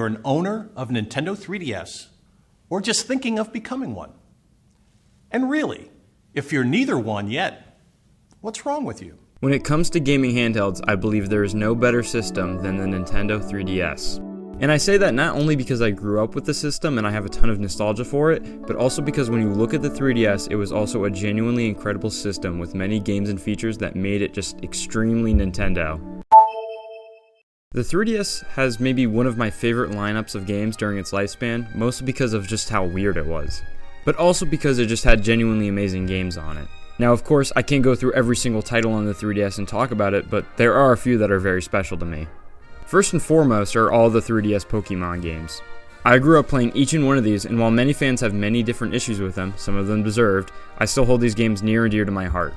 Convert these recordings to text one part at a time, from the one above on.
You're an owner of a Nintendo 3DS, or just thinking of becoming one. And really, if you're neither one yet, what's wrong with you? When it comes to gaming handhelds, I believe there is no better system than the Nintendo 3DS. And I say that not only because I grew up with the system and I have a ton of nostalgia for it, but also because when you look at the 3DS, it was also a genuinely incredible system with many games and features that made it just extremely Nintendo. The 3DS has maybe one of my favorite lineups of games during its lifespan, mostly because of just how weird it was, but also because it just had genuinely amazing games on it. Now, of course, I can't go through every single title on the 3DS and talk about it, but there are a few that are very special to me. First and foremost are all the 3DS Pokemon games. I grew up playing each and one of these, and while many fans have many different issues with them, some of them deserved, I still hold these games near and dear to my heart.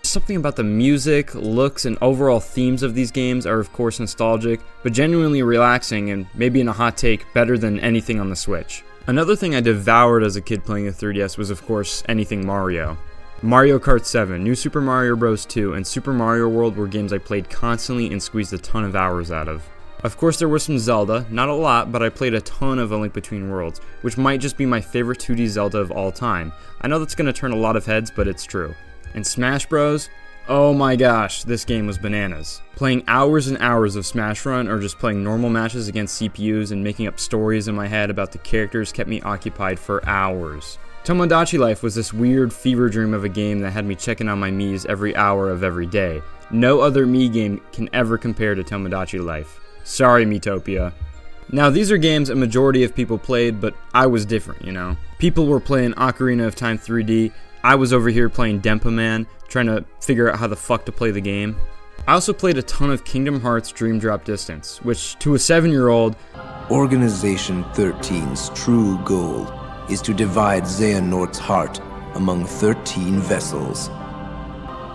Something about the music, looks, and overall themes of these games are of course nostalgic, but genuinely relaxing and, maybe in a hot take, better than anything on the Switch. Another thing I devoured as a kid playing the 3DS was of course anything Mario. Mario Kart 7, New Super Mario Bros. 2, and Super Mario World were games I played constantly and squeezed a ton of hours out of. Of course there was some Zelda, not a lot, but I played a ton of A Link Between Worlds, which might just be my favorite 2D Zelda of all time. I know that's gonna turn a lot of heads, but it's true. And Smash Bros? Oh my gosh, this game was bananas. Playing hours and hours of Smash Run or just playing normal matches against CPUs and making up stories in my head about the characters kept me occupied for hours. Tomodachi Life was this weird fever dream of a game that had me checking on my Miis every hour of every day. No other Mii game can ever compare to Tomodachi Life. Sorry, Miitopia. Now these are games a majority of people played, but I was different, you know. People were playing Ocarina of Time 3D, I was over here playing Denpa Man, trying to figure out how the fuck to play the game. I also played a ton of Kingdom Hearts Dream Drop Distance, which to a 7-year-old... Organization 13's true goal is to divide Xehanort's heart among 13 vessels.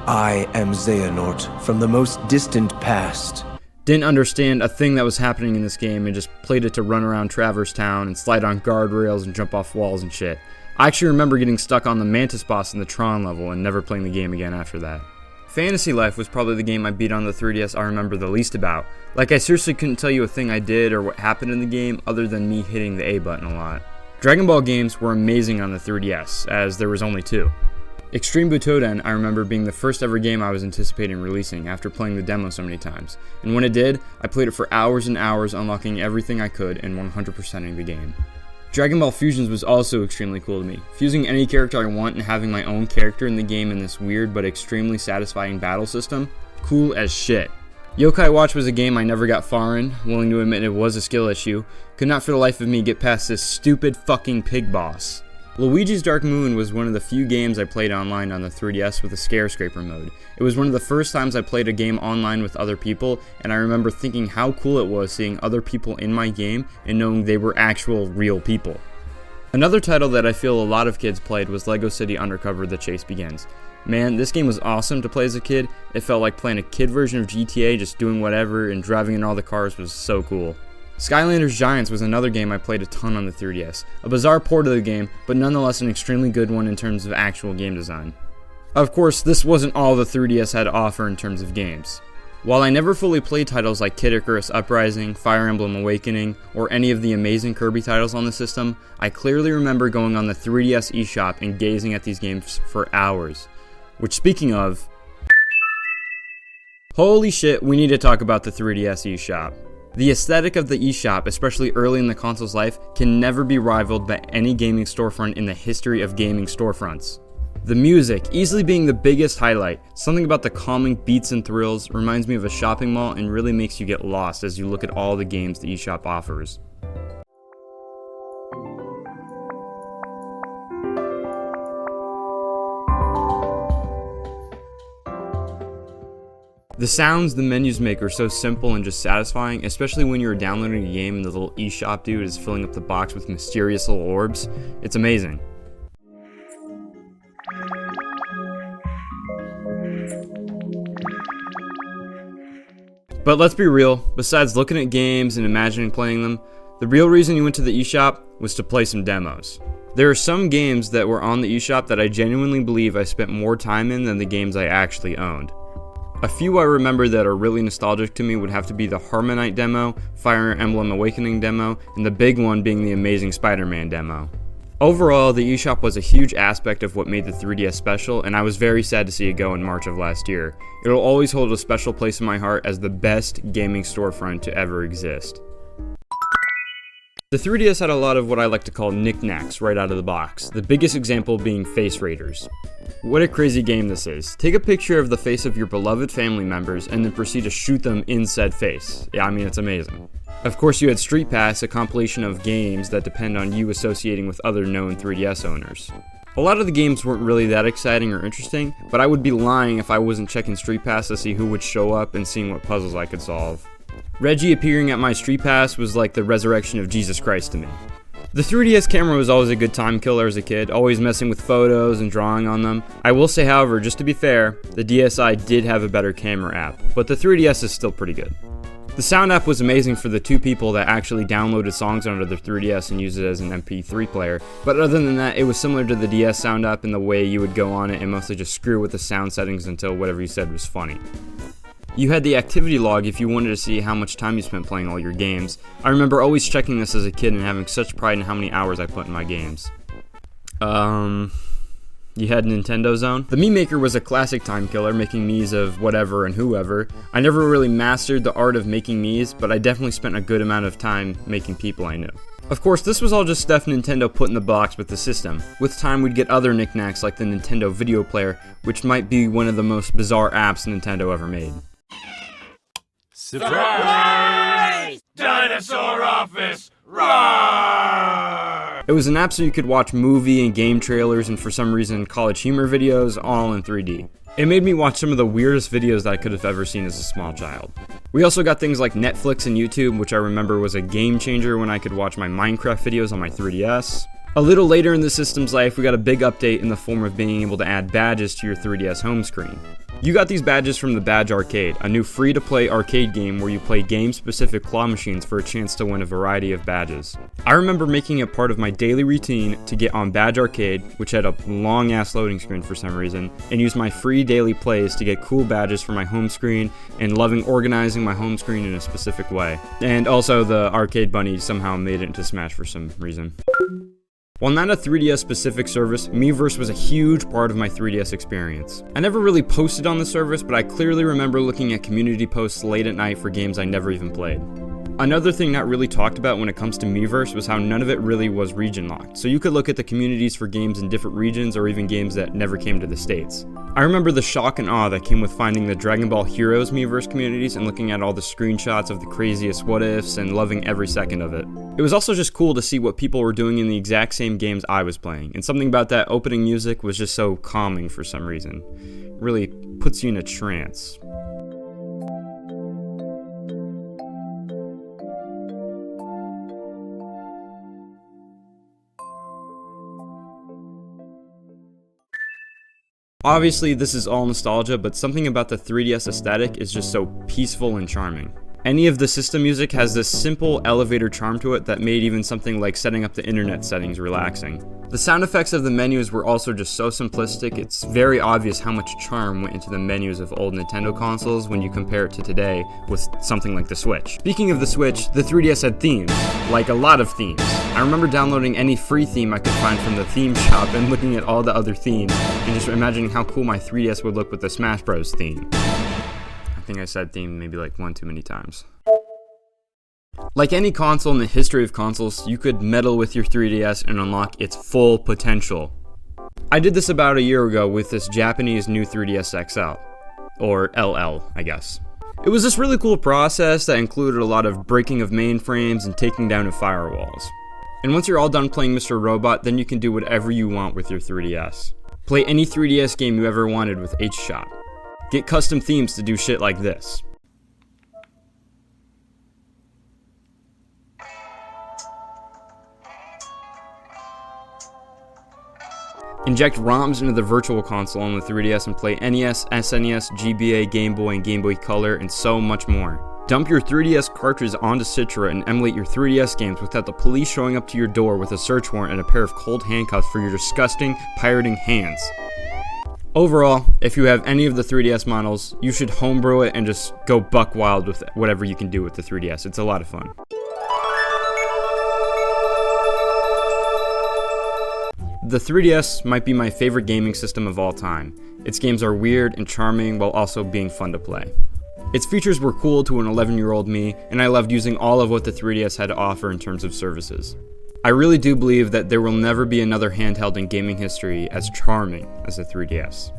I am Xehanort from the most distant past. Didn't understand a thing that was happening in this game and just played it to run around Traverse Town and slide on guardrails and jump off walls and shit. I actually remember getting stuck on the Mantis boss in the Tron level and never playing the game again after that. Fantasy Life was probably the game I beat on the 3DS I remember the least about. Like, I seriously couldn't tell you a thing I did or what happened in the game other than me hitting the A button a lot. Dragon Ball games were amazing on the 3DS, as there was only 2. Extreme Butoden I remember being the first ever game I was anticipating releasing after playing the demo so many times, and when it did, I played it for hours and hours, unlocking everything I could and 100%ing the game. Dragon Ball Fusions was also extremely cool to me, fusing any character I want and having my own character in the game in this weird but extremely satisfying battle system, cool as shit. Yokai Watch was a game I never got far in, willing to admit it was a skill issue, could not for the life of me get past this stupid fucking pig boss. Luigi's Dark Moon was one of the few games I played online on the 3DS with a Scare Scraper mode. It was one of the first times I played a game online with other people, and I remember thinking how cool it was seeing other people in my game and knowing they were actual real people. Another title that I feel a lot of kids played was Lego City Undercover: The Chase Begins. Man, this game was awesome to play as a kid. It felt like playing a kid version of GTA, just doing whatever, and driving in all the cars was so cool. Skylanders Giants was another game I played a ton on the 3DS. A bizarre port of the game, but nonetheless an extremely good one in terms of actual game design. Of course, this wasn't all the 3DS had to offer in terms of games. While I never fully played titles like Kid Icarus Uprising, Fire Emblem Awakening, or any of the amazing Kirby titles on the system, I clearly remember going on the 3DS eShop and gazing at these games for hours. Which, speaking of... Holy shit, we need to talk about the 3DS eShop. The aesthetic of the eShop, especially early in the console's life, can never be rivaled by any gaming storefront in the history of gaming storefronts. The music, easily being the biggest highlight, something about the calming beats and thrills reminds me of a shopping mall and really makes you get lost as you look at all the games the eShop offers. The sounds the menus make are so simple and just satisfying, especially when you're downloading a game and the little eShop dude is filling up the box with mysterious little orbs. It's amazing. But let's be real, besides looking at games and imagining playing them, the real reason you went to the eShop was to play some demos. There are some games that were on the eShop that I genuinely believe I spent more time in than the games I actually owned. A few I remember that are really nostalgic to me would have to be the Harmonite demo, Fire Emblem Awakening demo, and the big one being the Amazing Spider-Man demo. Overall, the eShop was a huge aspect of what made the 3DS special, and I was very sad to see it go in March of last year. It'll always hold a special place in my heart as the best gaming storefront to ever exist. The 3DS had a lot of what I like to call knickknacks right out of the box, the biggest example being Face Raiders. What a crazy game this is. Take a picture of the face of your beloved family members and then proceed to shoot them in said face. Yeah, I mean, it's amazing. Of course, you had Street Pass, a compilation of games that depend on you associating with other known 3DS owners. A lot of the games weren't really that exciting or interesting, but I would be lying if I wasn't checking Street Pass to see who would show up and seeing what puzzles I could solve. Reggie appearing at my Street Pass was like the resurrection of Jesus Christ to me. The 3DS camera was always a good time killer as a kid, always messing with photos and drawing on them. I will say, however, just to be fair, the DSi did have a better camera app, but the 3DS is still pretty good. The sound app was amazing for the 2 people that actually downloaded songs onto their 3DS and used it as an MP3 player, but other than that, it was similar to the DS sound app in the way you would go on it and mostly just screw with the sound settings until whatever you said was funny. You had the activity log if you wanted to see how much time you spent playing all your games. I remember always checking this as a kid and having such pride in how many hours I put in my games. You had Nintendo Zone. The Mii Maker was a classic time killer, making Miis of whatever and whoever. I never really mastered the art of making Miis, but I definitely spent a good amount of time making people I knew. Of course, this was all just stuff Nintendo put in the box with the system. With time, we'd get other knickknacks like the Nintendo Video Player, which might be one of the most bizarre apps Nintendo ever made. Surprise! Dinosaur Office! Roar! It was an app so you could watch movie and game trailers and for some reason college humor videos all in 3D. It made me watch some of the weirdest videos that I could have ever seen as a small child. We also got things like Netflix and YouTube, which I remember was a game changer when I could watch my Minecraft videos on my 3DS. A little later in the system's life, we got a big update in the form of being able to add badges to your 3DS home screen. You got these badges from the Badge Arcade, a new free-to-play arcade game where you play game-specific claw machines for a chance to win a variety of badges. I remember making it part of my daily routine to get on Badge Arcade, which had a long-ass loading screen for some reason, and use my free daily plays to get cool badges for my home screen, and loving organizing my home screen in a specific way. And also, the Arcade Bunny somehow made it into Smash for some reason. While not a 3DS specific service, Miiverse was a huge part of my 3DS experience. I never really posted on the service, but I clearly remember looking at community posts late at night for games I never even played. Another thing not really talked about when it comes to Miiverse was how none of it really was region locked, so you could look at the communities for games in different regions or even games that never came to the States. I remember the shock and awe that came with finding the Dragon Ball Heroes Miiverse communities and looking at all the screenshots of the craziest what-ifs and loving every second of it. It was also just cool to see what people were doing in the exact same games I was playing, and something about that opening music was just so calming for some reason. It really puts you in a trance. Obviously, this is all nostalgia, but something about the 3DS aesthetic is just so peaceful and charming. Any of the system music has this simple elevator charm to it that made even something like setting up the internet settings relaxing. The sound effects of the menus were also just so simplistic, it's very obvious how much charm went into the menus of old Nintendo consoles when you compare it to today with something like the Switch. Speaking of the Switch, the 3DS had themes, like a lot of themes. I remember downloading any free theme I could find from the theme shop and looking at all the other themes and just imagining how cool my 3DS would look with the Smash Bros theme. I think I said theme maybe like one too many times. Like any console in the history of consoles, you could meddle with your 3DS and unlock its full potential. I did this about a year ago with this Japanese new 3DS XL. Or LL, I guess. It was this really cool process that included a lot of breaking of mainframes and taking down of firewalls. And once you're all done playing Mr. Robot, then you can do whatever you want with your 3DS. Play any 3DS game you ever wanted with eShop. Get custom themes to do shit like this. Inject ROMs into the Virtual Console on the 3DS and play NES, SNES, GBA, Game Boy, and Game Boy Color, and so much more. Dump your 3DS cartridge onto Citra and emulate your 3DS games without the police showing up to your door with a search warrant and a pair of cold handcuffs for your disgusting, pirating hands. Overall, if you have any of the 3DS models, you should homebrew it and just go buck wild with whatever you can do with the 3DS. It's a lot of fun. The 3DS might be my favorite gaming system of all time. Its games are weird and charming while also being fun to play. Its features were cool to an 11-year-old me, and I loved using all of what the 3DS had to offer in terms of services. I really do believe that there will never be another handheld in gaming history as charming as the 3DS.